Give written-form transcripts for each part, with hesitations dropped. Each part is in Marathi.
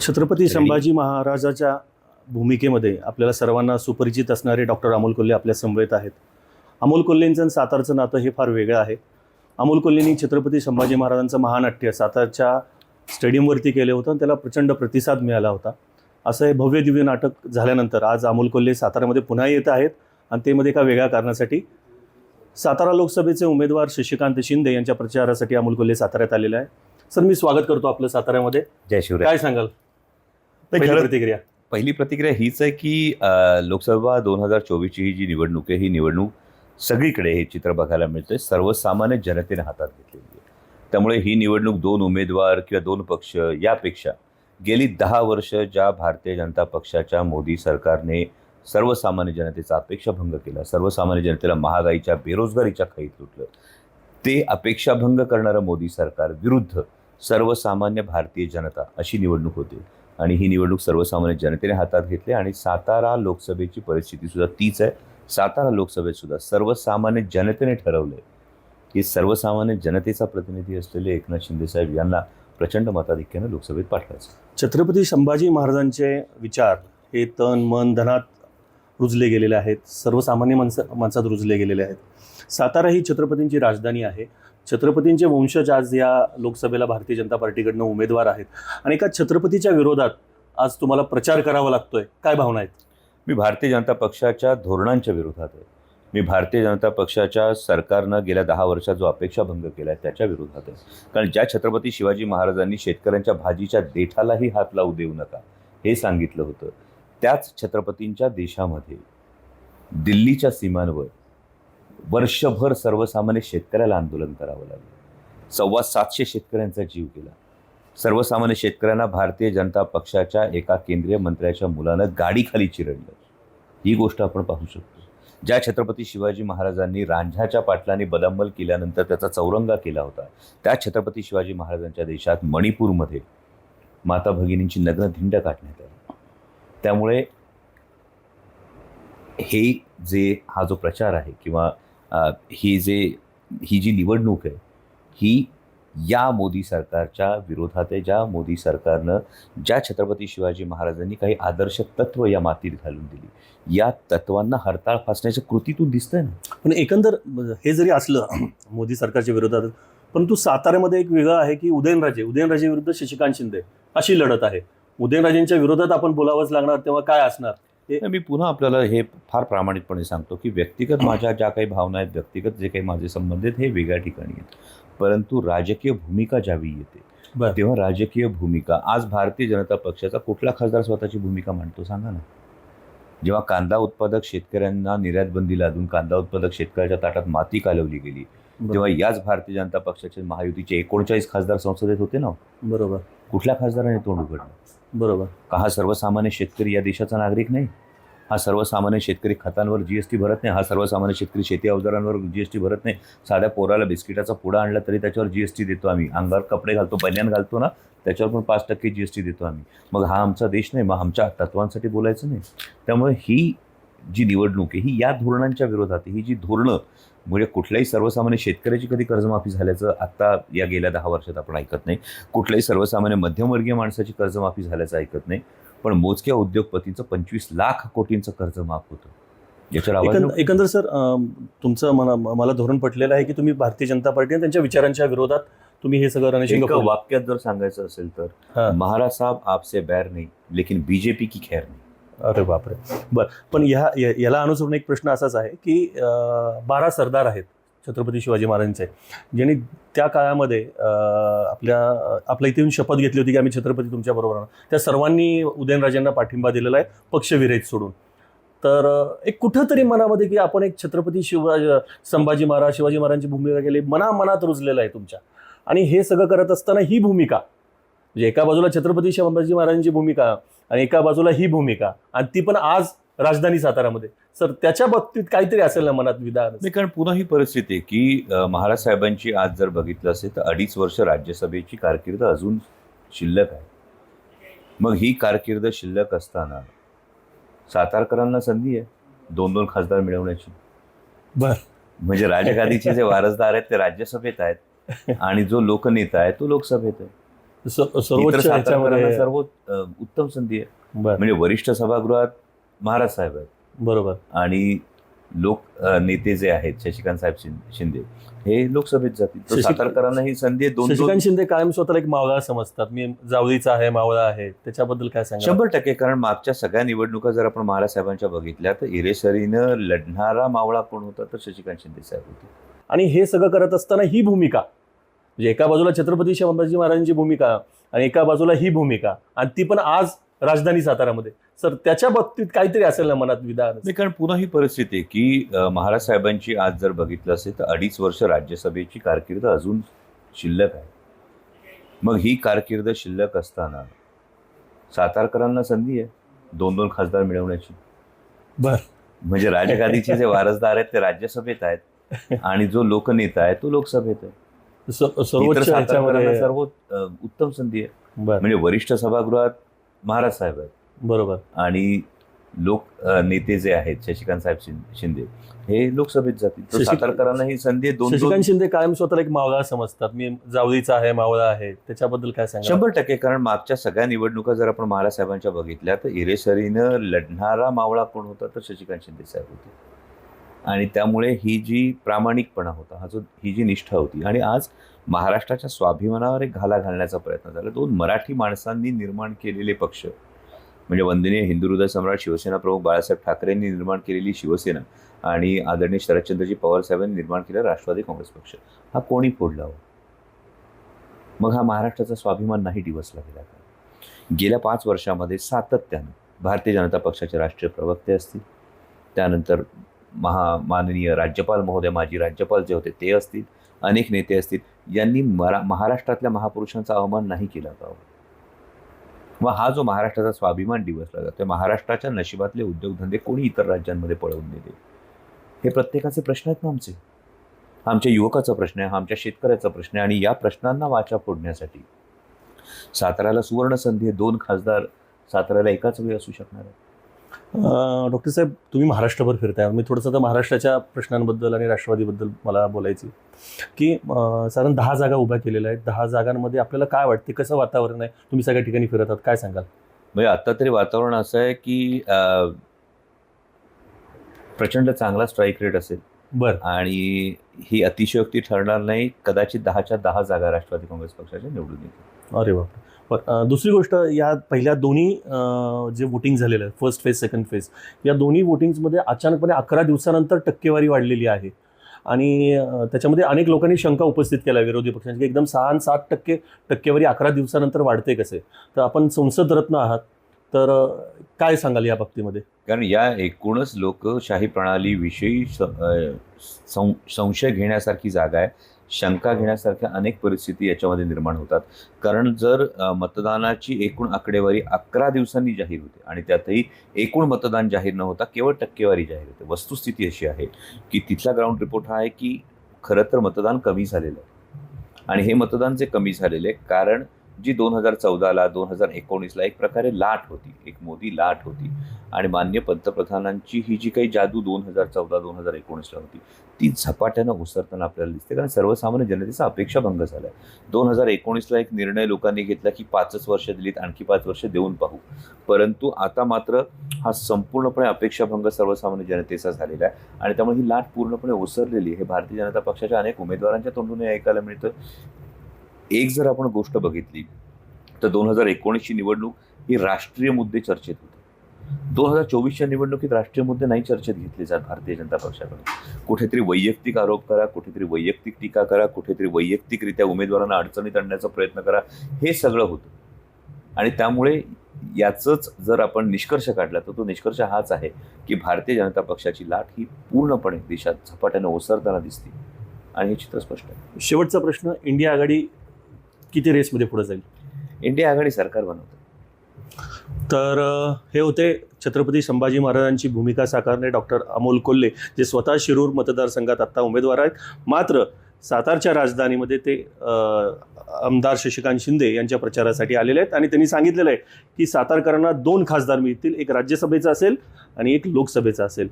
छत्रपती संभाजी महाराजाच्या भूमिकेमध्ये आपल्याला सर्वांना सुपरिचित असणारे डॉक्टर अमोल कोल्हे आपल्या समवेत आहेत. अमोल कोल्हेंचं आणि सातारचं नातं हे फार वेगळं आहे. अमोल कोल्हेंनी छत्रपती संभाजी महाराजांचं महानाट्य सातारच्या स्टेडियमवरती केलं होतं आणि त्याला प्रचंड प्रतिसाद मिळाला होता. असं हे भव्य दिव्य नाटक झाल्यानंतर आज अमोल कोल्हे सातारामध्ये पुन्हा येत आहेत आणि ते मध्ये एका वेगळ्या कारणासाठी. सातारा लोकसभेचे उमेदवार शशिकांत शिंदे यांच्या प्रचारासाठी अमोल कोल्हे साताऱ्यात आलेले आहे. सर, मी स्वागत करतो आपलं साताऱ्यामध्ये. जय शिवराय. काय सांगाल प्रतिक्रिया? पहिली प्रतिक्रिया हीच आहे की लोकसभा 2024ची ही जी निवडणूक आहे, ही निवडणूक सगळीकडे हे चित्र बघायला मिळतंय. सर्वसामान्य जनतेने हातात घेतलेली आहे. त्यामुळे ही निवडणूक दोन उमेदवार किंवा दोन पक्ष यापेक्षा गेली 10 वर्ष ज्या भारतीय जनता पक्षाच्या मोदी सरकारने सर्वसामान्य जनतेचा अपेक्षाभंग केला, सर्वसामान्य जनतेला महागाईच्या बेरोजगारीच्या खैत लुटलं, ते अपेक्षाभंग करणारं मोदी सरकार विरुद्ध सर्वसामान्य भारतीय जनता अशी निवडणूक होती. आणि ही निवडणूक सर्वसामान्य जनतेने हातात घेतली आणि सातारा लोकसभेची परिस्थिती सुद्धा तीच आहे. सातारा लोकसभेत सुद्धा सर्वसामान्य जनतेने ठरवलंय की सर्वसामान्य जनतेचा प्रतिनिधी असलेले एकनाथ शिंदे साहेब यांना प्रचंड मताधिक्यानं लोकसभेत पाठवायचं. छत्रपती संभाजी महाराजांचे विचार हे तन मन धनात रुजले गेलेले आहेत, सर्वसामान्य माणसात रुजले गेलेले आहेत. सातारा ही छत्रपतींची राजधानी आहे. छत्रपतींचे वंशज आज या लोकसभेला भारतीय जनता पार्टीकडनं उमेदवार आहेत आणि एका छत्रपतीच्या विरोधात आज तुम्हाला प्रचार करावा लागतोय. काय भावना आहेत? मी भारतीय जनता पक्षाच्या धोरणांच्या विरोधात आहे. मी भारतीय जनता पक्षाच्या सरकारनं गेल्या 10 वर्षात जो अपेक्षाभंग केला आहे त्याच्या विरोधात आहे. कारण ज्या छत्रपती शिवाजी महाराजांनी शेतकऱ्यांच्या भाजीच्या देठालाही हात लावू देऊ नका हे सांगितलं होतं, त्याच छत्रपतींच्या देशामध्ये दिल्लीच्या सीमांवर वर्षभर सर्वसामान्य शेतकऱ्याला आंदोलन करावं लागलं. 750 शेतकऱ्यांचा जीव गेला. सर्वसामान्य शेतकऱ्यांना भारतीय जनता पक्षाच्या एका केंद्रीय मंत्र्याच्या मुलानं गाडीखाली चिरडलं. ही गोष्ट आपण पाहू शकतो. ज्या छत्रपती शिवाजी महाराजांनी रांझाच्या पाटलाने बदामल केल्यानंतर त्याचा चौरंगा केला होता, त्या छत्रपती शिवाजी महाराजांच्या देशात मणिपूरमध्ये माता भगिनींची नग्न धिंड काढण्यात आली. त्यामुळे हा जो प्रचार आहे किंवा ही जी निवडणूक आहे ही या मोदी सरकारच्या विरोधात आहे. ज्या मोदी सरकारनं ज्या छत्रपती शिवाजी महाराजांनी काही आदर्श तत्व या मातीत घालून दिली, या तत्वांना हरताळ फासण्याच्या कृतीतून दिसतंय ना. पण एकंदर हे जरी असलं मोदी सरकारच्या विरोधात, परंतु साताऱ्यामध्ये एक वेगळं आहे की उदयनराजे विरुद्ध शशिकांत शिंदे अशी लढत आहे. उदयनराजेंच्या विरोधात आपण बोलावंच लागणार, तेव्हा काय असणार? मी पुन्हा आपल्याला हे फार प्रामाणिकपणे सांगतो की व्यक्तिगत माझ्या ज्या काही भावना आहेत, व्यक्तिगत जे काही माझे संबंध आहेत, हे वेगळ्या ठिकाणी आहेत. परंतु राजकीय भूमिका ज्यावेळी येते तेव्हा राजकीय भूमिका, आज भारतीय जनता पक्षाचा कुठला खासदार स्वतःची भूमिका मांडतो सांगा ना? जेव्हा कांदा उत्पादक शेतकऱ्यांना निर्यात बंदी लादून कांदा उत्पादक शेतकऱ्याच्या ताटात माती कालवली गेली, तेव्हा याच भारतीय जनता पक्षाचे महायुतीचे 39 खासदार संसदेत होते ना. बरोबर. कुठल्या खासदाराने तोंड उघडलं? बरोबर. का हा सर्वसामान्य शेतकरी या देशाचा नागरिक नाही? हा सर्वसामान्य शेतकरी खतांवर GST भरत नाही? हा सर्वसामान्य शेतकरी शेती अवजारांवर GST भरत नाही? साध्या पोराला बिस्किटाचा पुडा आणला तरी त्याच्यावर GST देतो आम्ही. अंगावर कपडे घालतो, बनियान घालतो ना, त्याच्यावर पण 5% GST देतो आम्ही. मग हा आमचा देश नाही? मग आमच्या तत्वांसाठी बोलायचं नाही? त्यामुळे ही जी निवडणूक आहे ही या धोरणांच्या विरोधात आहे. ही जी धोरणं म्हणजे कुठल्याही सर्वसामान्य शेतकऱ्याची कधी कर्जमाफी झाल्याचं आत्ता या गेल्या 10 वर्षात आपण ऐकत नाही. कुठल्याही सर्वसामान्य मध्यमवर्गीय माणसाची कर्जमाफी झाल्याचं ऐकत नाही. पण मोजक्या उद्योगपतींचं 25 लाख कोटींचं कर्ज माफ होतं. याच्यावर एकंदर सर, तुमचं मला धोरण पटलेलं आहे की तुम्ही भारतीय जनता पार्टी आणि त्यांच्या विचारांच्या विरोधात तुम्ही हे सगळं रणशिंग. वाक्यात जर सांगायचं असेल तर महाराज साहब आपसे बैर नाही लेकिन बीजेपी की खैर नाही. अरे बापरे. बरं, पण याला अनुसरून एक प्रश्न असाच आहे की 12 सरदार आहेत छत्रपती शिवाजी महाराजांचे, ज्यांनी त्या काळामध्ये आपल्या इथे येऊन शपथ घेतली होती की आम्ही छत्रपती तुमच्या बरोबर आहोत. त्या सर्वांनी उदयनराजेंना पाठिंबा दिलेला आहे पक्षविरहित सोडून. तर एक कुठंतरी मनामध्ये की आपण एक छत्रपती शिवाजी महाराजांची भूमिका केली, मनात रुजलेलं आहे तुमच्या. आणि हे सगळं करत असताना ही भूमिका म्हणजे एका बाजूला छत्रपती शिवाजी महाराजांची भूमिका आणि एका बाजूला ही भूमिका, आणि ती पण आज राजधानी सातारामध्ये. सर, त्याच्या बाबतीत काहीतरी असेल ना मनात विधान? नाही, कारण पुन्हा ही परिस्थिती आहे की महाराज साहेबांची आज जर बघितलं असेल तर 2.5 वर्ष राज्यसभेची कारकीर्द अजून शिल्लक आहे. मग ही कारकीर्द शिल्लक असताना सातारकरांना संधी आहे 2-2 खासदार मिळवण्याची. म्हणजे राजगादीचे जे वारसदार आहेत ते राज्यसभेत आहेत आणि जो लोकनेता आहे तो लोकसभेत आहे. सर्वोच्च इतर सातारकरांना ह्याच्यामध्ये सर्व उत्तम संधी आहे. बर म्हणजे वरिष्ठ सभागृहात महाराज साहेब आहेत बरोबर. आणि लोक नेते जे आहेत शशिकांत साहेब शिंदे हे लोकसभेत जातील. तर शशिकांत- सातारकरांना ही संधी आहे. दोन शशिकांत शिंदे कायम स्वतःला एक मावळा समजतात. मी जावळीचा आहे, मावळा आहे, त्याच्याबद्दल काय सांगा? 100%. कारण मागच्या सगळ्या निवडणुका जर आपण महाराज साहेबांच्या बघितल्या तर इरेसरीनं लढणारा मावळा कोण होता तर शशिकांत शिंदे साहेब होते. आणि हे सगळं करत असताना ही भूमिका, म्हणजे एका बाजूला छत्रपती संभाजी महाराजांची भूमिका आणि एका बाजूला ही भूमिका, आणि ती पण आज राजधानी सातारामध्ये. सर त्याच्या बाबतीत काहीतरी असेल ना मनात विधान? नाही, कारण पुन्हा ही परिस्थिती आहे की महाराज साहेबांची आज जर बघितलं असेल तर 2.5 वर्ष राज्यसभेची कारकीर्द अजून शिल्लक आहे. मग ही कारकीर्द शिल्लक असताना सातारकरांना संधी आहे 2-2 खासदार मिळवण्याची. बर. म्हणजे राजगादीचे जे वारसदार आहेत ते राज्यसभेत आहेत आणि जो लोकनेता आहे तो लोकसभेत आहे. इतर सर्वोच्च सातारकरांना ह्याच्यामध्ये सर्व उत्तम संधी आहे. बर म्हणजे वरिष्ठ सभागृहात महाराज साहेब आहेत बरोबर. आणि लोक नेते जे आहेत शशिकांत साहेब शिंदे हे लोकसभेत जातील. तर शशिकांत- सातारकरांना ही संधी आहे. 2-2 शशिकांत शिंदे कायम स्वतःला एक मावळा समजतात. मी जावळीचा आहे, मावळा आहे, त्याच्याबद्दल काय सांगा? 100%. कारण मागच्या सगळ्या निवडणुका जर आपण महाराज साहेबांच्या बघितल्या तर इरेसरीनं लढणारा मावळा कोण होता तर शशिकांत शिंदे साहेब होते. आणि त्यामुळे ही जी प्रामाणिकपणा होता, ही जी निष्ठा होती, आणि आज महाराष्ट्राच्या स्वाभिमानावर एक घाला घालण्याचा प्रयत्न झाला. 2 मराठी माणसांनी निर्माण केलेले पक्ष, म्हणजे वंदनीय हिंदू हृदय सम्राट शिवसेना प्रमुख बाळासाहेब ठाकरेंनी निर्माण केलेली शिवसेना आणि आदरणीय शरदचंद्रजी पवार साहेबांनी निर्माण केलेला राष्ट्रवादी काँग्रेस पक्ष, हा कोणी फोडला हो? मग हा महाराष्ट्राचा स्वाभिमान नाही डिवचला गेला का? गेल्या 5 वर्षामध्ये सातत्यानं भारतीय जनता पक्षाचे राष्ट्रीय प्रवक्ते असतील, त्यानंतर माननीय राज्यपाल महोदय, माजी राज्यपाल जे होते ते असतील, अनेक नेते असतील, यांनी महाराष्ट्रातल्या महापुरुषांचा अवमान नाही केला का? मग हा जो महाराष्ट्राचा स्वाभिमान डिवचला जातो, महाराष्ट्राच्या नशिबातले उद्योगधंदे कोणी इतर राज्यांमध्ये पळवून नेले, हे प्रत्येकाचे प्रश्न आहेत ना आमचे. आमच्या युवकाचा प्रश्न आहे, हा आमच्या शेतकऱ्याचा प्रश्न आहे. आणि या प्रश्नांना वाचा फोडण्यासाठी साताऱ्याला सुवर्ण संधी आहे. 2 खासदार साताऱ्याला एकाच वेळी असू शकणार आहे. डॉक्टर साहेब, तुम्ही महाराष्ट्रभर फिरताय. मी थोडंसं आता महाराष्ट्राच्या प्रश्नांबद्दल आणि राष्ट्रवादीबद्दल मला बोलायची की साधारण 10 जागा उभ्या केलेल्या आहेत. 10 जागांमध्ये आपल्याला काय वाटते, कसं वातावरण आहे? तुम्ही सगळ्या ठिकाणी फिरत आहात, काय सांगाल? म्हणजे आता तरी वातावरण असं आहे की प्रचंड चांगला स्ट्राईक रेट असेल. बर. आणि ही अतिशयोक्ती ठरणार नाही, कदाचित 10च्या 10 जागा राष्ट्रवादी काँग्रेस पक्षाच्या निवडून येतील. अरे बाप. पण दुसरी गोष्ट, या पहिल्या दोन्ही जे वोटिंग झालेलं आहे, फर्स्ट फेज, सेकंड फेज, या दोन्ही वोटिंग्समध्ये अचानकपणे 11 दिवसानंतर टक्केवारी वाढलेली आहे. आणि त्याच्यामध्ये अनेक लोकांनी शंका उपस्थित केल्या विरोधी पक्षांची की एकदम 6-7% टक्केवारी 11 दिवसानंतर वाढते कसे? तर आपण संसद रत्न आहात, तर काय सांगाल या बाबतीमध्ये? कारण या एकूणच लोकशाही प्रणालीविषयी संशय घेण्यासारखी जागा आहे. शंका घेण्यासारख्या अनेक परिस्थिती याच्यामध्ये निर्माण होतात. कारण जर मतदानाची एकूण आकडेवारी 11 दिवसांनी जाहीर होते आणि त्यातही एकूण मतदान जाहीर न होता केवळ टक्केवारी जाहीर होते, वस्तुस्थिती अशी आहे की तिथला ग्राउंड रिपोर्ट हा आहे की खरं तर मतदान कमी झालेलं आहे. आणि हे मतदान जे कमी झालेलं आहे कारण जी 2014ला 2019ला एक प्रकारे लाट होती, एक मोदी लाट होती, आणि माननीय पंतप्रधानांची ही जी काही जादू 2014-2019ला होती ती झपाट्यानं ओसरताना आपल्याला दिसते. कारण सर्वसामान्य जनतेचा अपेक्षाभंग झाला आहे. 2019ला एक निर्णय लोकांनी घेतला की 5च वर्ष दिलीत, आणखी 5 वर्ष देऊन पाहू. परंतु आता मात्र हा संपूर्णपणे अपेक्षाभंग सर्वसामान्य जनतेचा झालेला आहे आणि त्यामुळे ही लाट पूर्णपणे ओसरलेली आहे. हे भारतीय जनता पक्षाच्या अनेक उमेदवारांच्या तोंडून ऐकायला मिळतं. एक जर आपण गोष्ट बघितली तर 2019ची निवडणूक ही राष्ट्रीय मुद्दे चर्चेत होते. 2024च्या निवडणुकीत राष्ट्रीय मुद्दे नाही चर्चेत घेतले जात भारतीय जनता पक्षाकडे. कुठेतरी वैयक्तिक आरोप करा, कुठेतरी वैयक्तिक टीका करा, कुठेतरी वैयक्तिकरित्या उमेदवारांना अडचणीत आणण्याचा प्रयत्न करा, हे सगळं होतं. आणि त्यामुळे याचंच जर आपण निष्कर्ष काढला तर तो निष्कर्ष हाच आहे की भारतीय जनता पक्षाची लाट ही पूर्णपणे देशात झपाट्यानं ओसरताना दिसते आणि हे चित्र स्पष्ट आहे. शेवटचा प्रश्न, इंडिया आघाडी किती रेसमध्ये पुढे जाईल? इंडिया आघाडी सरकार बनवते. तर हे होते छत्रपती संभाजी महाराजांची भूमिका साकारणे डॉक्टर अमोल कोल्हे, जे स्वतः शिरूर मतदारसंघात आत्ता उमेदवार आहेत. मात्र सातारच्या राजधानीमध्ये ते आमदार शशिकांत शिंदे यांच्या प्रचारासाठी आलेले आहेत आणि त्यांनी सांगितलेलं आहे की सातारकरांना 2 खासदार मिळतील, एक राज्यसभेचा असेल आणि एक लोकसभेचा असेल.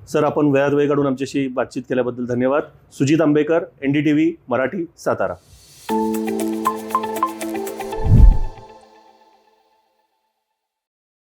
सर, आपण वेळात वेळ काढून आमच्याशी बातचीत केल्याबद्दल धन्यवाद. सुजित आंबेकर, NDTV मराठी, सातारा.